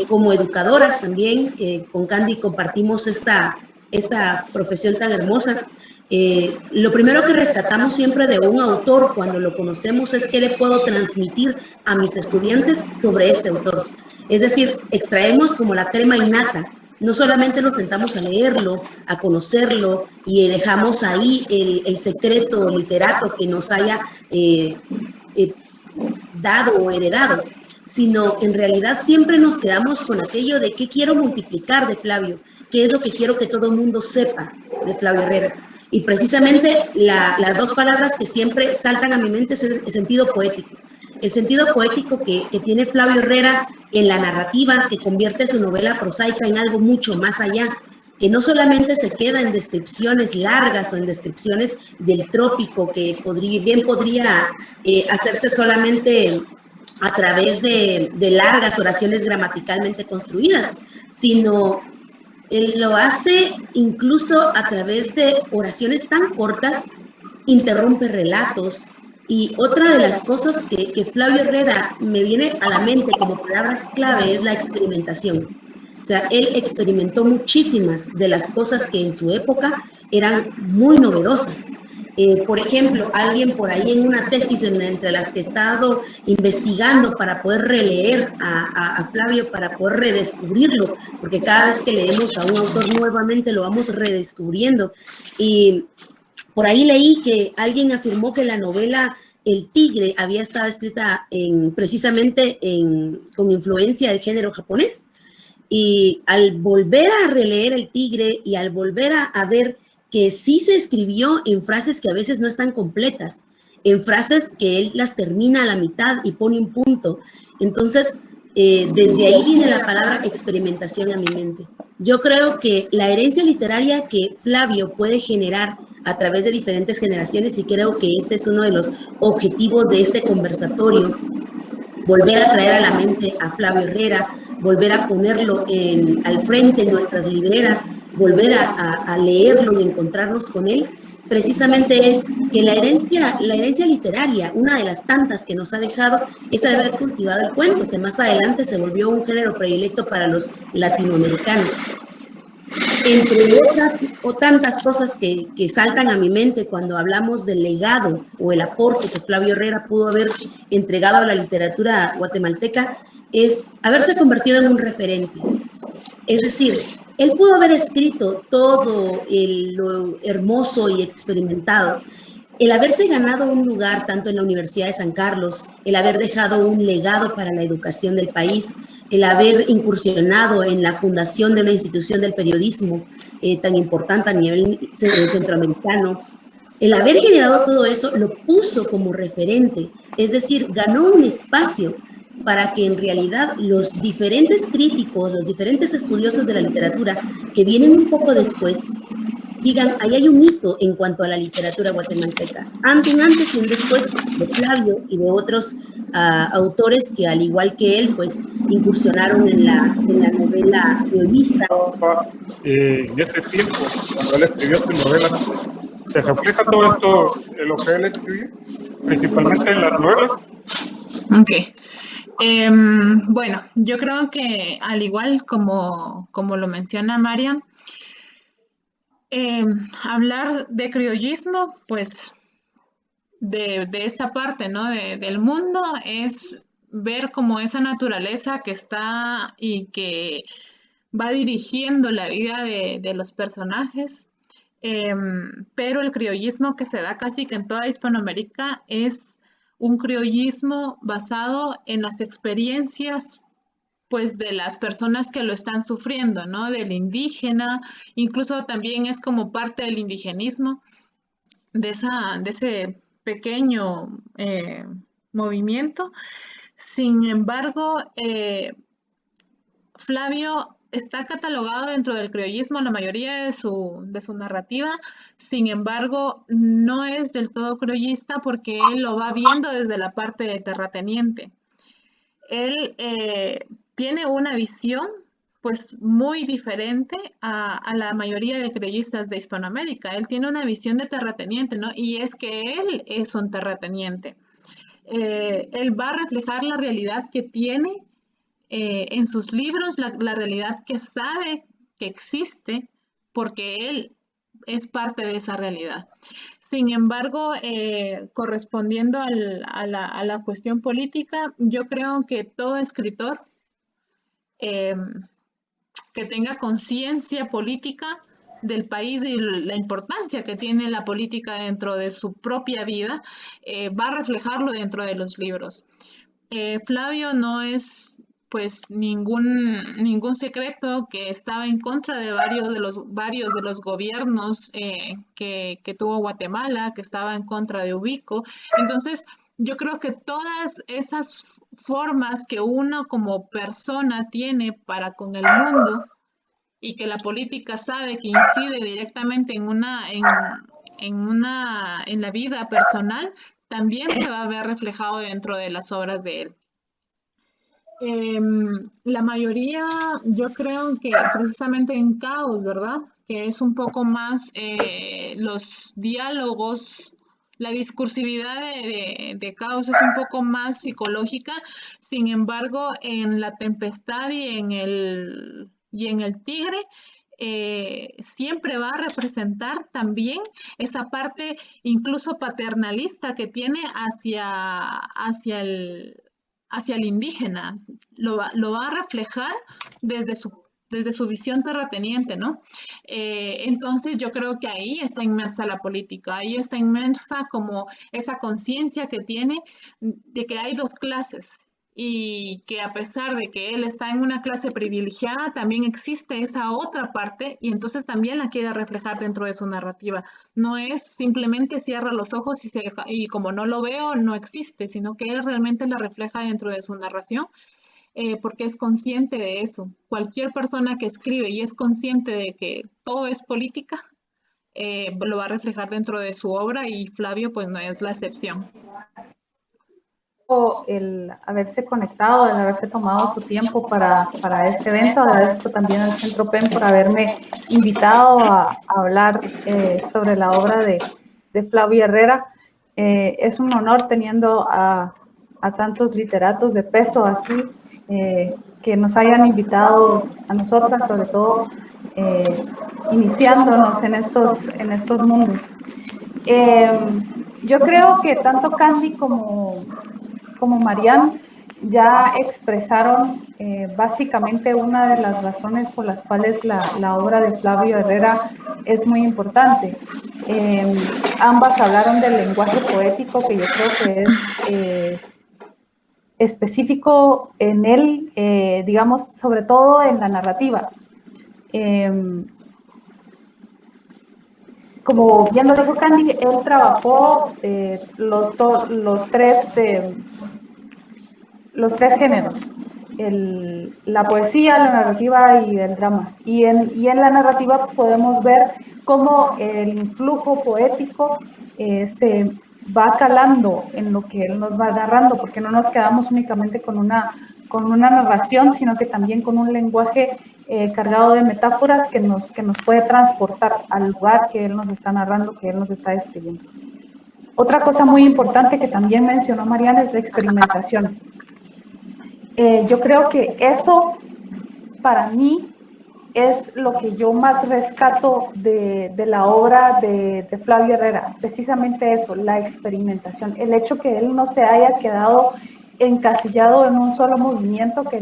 como educadoras también, con Candy compartimos esta profesión tan hermosa. Lo primero que rescatamos siempre de un autor cuando lo conocemos es qué le puedo transmitir a mis estudiantes sobre este autor. Es decir, extraemos como la crema innata. No solamente nos sentamos a leerlo, a conocerlo y dejamos ahí el secreto literato que nos haya dado o heredado, sino en realidad siempre nos quedamos con aquello de qué quiero multiplicar de Flavio, qué es lo que quiero que todo el mundo sepa de Flavio Herrera. Y precisamente las dos palabras que siempre saltan a mi mente es el sentido poético. El sentido poético que tiene Flavio Herrera en la narrativa, que convierte su novela prosaica en algo mucho más allá, que no solamente se queda en descripciones largas o en descripciones del trópico, que bien podría hacerse solamente a través de largas oraciones gramaticalmente construidas, sino él lo hace incluso a través de oraciones tan cortas, interrumpe relatos. Y otra de las cosas que Flavio Herrera me viene a la mente como palabras clave es la experimentación. O sea, él experimentó muchísimas de las cosas que en su época eran muy novedosas. Por ejemplo, alguien por ahí en una tesis entre las que he estado investigando para poder releer a Flavio, para poder redescubrirlo, porque cada vez que leemos a un autor nuevamente lo vamos redescubriendo. Y por ahí leí que alguien afirmó que la novela El Tigre había estado escrita precisamente con influencia del género japonés. Y al volver a releer El Tigre y al volver a ver que sí se escribió en frases que a veces no están completas, en frases que él las termina a la mitad y pone un punto. Entonces, desde ahí viene la palabra experimentación a mi mente. Yo creo que la herencia literaria que Flavio puede generar a través de diferentes generaciones, y creo que este es uno de los objetivos de este conversatorio, volver a traer a la mente a Flavio Herrera, volver a ponerlo al frente en nuestras libreras, volver a leerlo y encontrarnos con él, precisamente es que la herencia literaria, una de las tantas que nos ha dejado, es haber cultivado el cuento, que más adelante se volvió un género predilecto para los latinoamericanos. Entre otras o tantas cosas que saltan a mi mente cuando hablamos del legado o el aporte que Flavio Herrera pudo haber entregado a la literatura guatemalteca, es haberse convertido en un referente. Es decir, él pudo haber escrito todo lo hermoso y experimentado. El haberse ganado un lugar tanto en la Universidad de San Carlos, el haber dejado un legado para la educación del país, el haber incursionado en la fundación de una institución del periodismo tan importante a nivel centroamericano, el haber generado todo eso lo puso como referente, es decir, ganó un espacio para que en realidad los diferentes críticos, los diferentes estudiosos de la literatura que vienen un poco después, digan, ahí hay un hito en cuanto a la literatura guatemalteca, un antes y un después de Flavio y de otros autores que al igual que él, pues incursionaron en la novela realista. En ese tiempo, cuando él escribió su novela, ¿se refleja todo esto en lo que él escribió? Principalmente en las novelas. Ok. Bueno, yo creo que al igual como lo menciona Mariam, hablar de criollismo, pues de esta parte, ¿no? Del mundo es ver como esa naturaleza que está y que va dirigiendo la vida de los personajes, pero el criollismo que se da casi que en toda Hispanoamérica es un criollismo basado en las experiencias pues de las personas que lo están sufriendo, ¿no? Del indígena, incluso también es como parte del indigenismo, de ese pequeño movimiento. Sin embargo, Flavio está catalogado dentro del criollismo la mayoría de su narrativa, sin embargo, no es del todo criollista porque él lo va viendo desde la parte de terrateniente. Él tiene una visión pues muy diferente a la mayoría de criollistas de Hispanoamérica. Él tiene una visión de terrateniente, ¿no? Y es que él es un terrateniente. Él va a reflejar la realidad que tiene en sus libros la realidad que sabe que existe, porque él es parte de esa realidad. Sin embargo, correspondiendo a la cuestión política, yo creo que todo escritor eh, que tenga conciencia política del país y la importancia que tiene la política dentro de su propia vida, va a reflejarlo dentro de los libros. Flavio no es pues ningún secreto que estaba en contra de varios de los gobiernos que tuvo Guatemala, que estaba en contra de Ubico. Entonces, yo creo que todas esas formas que uno como persona tiene para con el mundo y que la política sabe que incide directamente en la vida personal, también se va a ver reflejado dentro de las obras de él. La mayoría, yo creo que precisamente en Caos, ¿verdad? Que es un poco más los diálogos, la discursividad de Caos es un poco más psicológica. Sin embargo, en La Tempestad y en el Tigre, siempre va a representar también esa parte incluso paternalista que tiene hacia el indígena, lo va a reflejar desde su visión terrateniente, ¿no? Entonces yo creo que ahí está inmersa la política, ahí está inmersa como esa conciencia que tiene de que hay dos clases y que a pesar de que él está en una clase privilegiada, también existe esa otra parte y entonces también la quiere reflejar dentro de su narrativa. No es simplemente cierra los ojos y como no lo veo, no existe, sino que él realmente la refleja dentro de su narración, porque es consciente de eso. Cualquier persona que escribe y es consciente de que todo es política, lo va a reflejar dentro de su obra y Flavio pues no es la excepción. El haberse conectado, el haberse tomado su tiempo para este evento. Agradezco también al Centro PEN por haberme invitado a hablar sobre la obra de Flavio Herrera. Es un honor teniendo a tantos literatos de peso aquí que nos hayan invitado a nosotras, sobre todo iniciándonos en estos mundos. Yo creo que tanto Candy como Marianne ya expresaron básicamente una de las razones por las cuales la obra de Flavio Herrera es muy importante. Ambas hablaron del lenguaje poético, que yo creo que es específico en él, digamos, sobre todo en la narrativa. Como bien lo dijo Candy, él trabajó los tres géneros, la poesía, la narrativa y el drama. Y en la narrativa podemos ver cómo el influjo poético se va calando en lo que él nos va narrando, porque no nos quedamos únicamente con una narración, sino que también con un lenguaje cargado de metáforas que nos puede transportar al lugar que él nos está narrando, que él nos está describiendo. Otra cosa muy importante que también mencionó Mariana es la experimentación. Yo creo que eso, para mí, es lo que yo más rescato de la obra de Flavio Herrera, precisamente eso, la experimentación, el hecho que él no se haya quedado encasillado en un solo movimiento que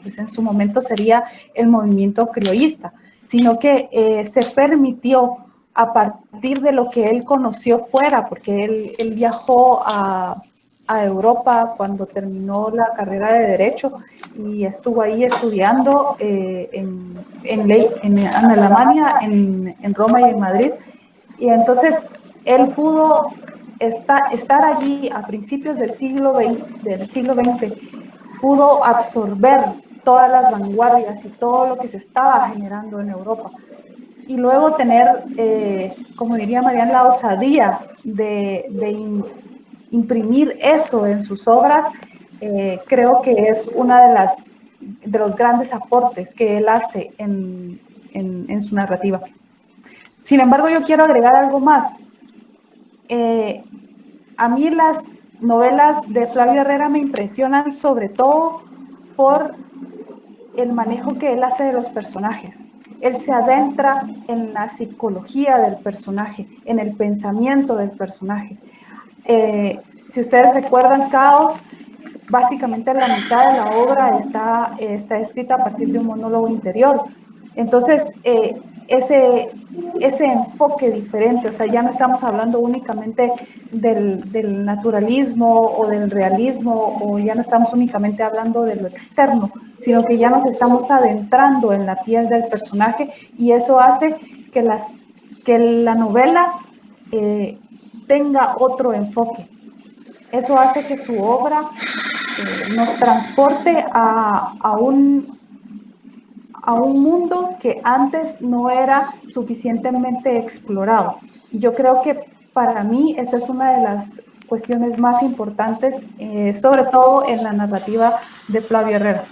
pues en su momento sería el movimiento criollista, sino que se permitió a partir de lo que él conoció fuera, porque él viajó a Europa cuando terminó la carrera de Derecho y estuvo ahí estudiando en Alemania, en Roma y en Madrid. Y entonces él pudo estar allí a principios del siglo XX, pudo absorber todas las vanguardias y todo lo que se estaba generando en Europa. Y luego tener, como diría Mariana, la osadía de imprimir eso en sus obras, creo que es una de los grandes aportes que él hace en su narrativa. Sin embargo, yo quiero agregar algo más. A mí las novelas de Flavio Herrera me impresionan sobre todo por el manejo que él hace de los personajes. Él se adentra en la psicología del personaje, en el pensamiento del personaje. Si ustedes recuerdan, Caos, básicamente la mitad de la obra está escrita a partir de un monólogo interior. Entonces, ese enfoque diferente, o sea, ya no estamos hablando únicamente del naturalismo o del realismo, o ya no estamos únicamente hablando de lo externo, sino que ya nos estamos adentrando en la piel del personaje, y eso hace que la novela tenga otro enfoque. Eso hace que su obra nos transporte a un mundo que antes no era suficientemente explorado. Y yo creo que para mí esa es una de las cuestiones más importantes, sobre todo en la narrativa de Flavio Herrera.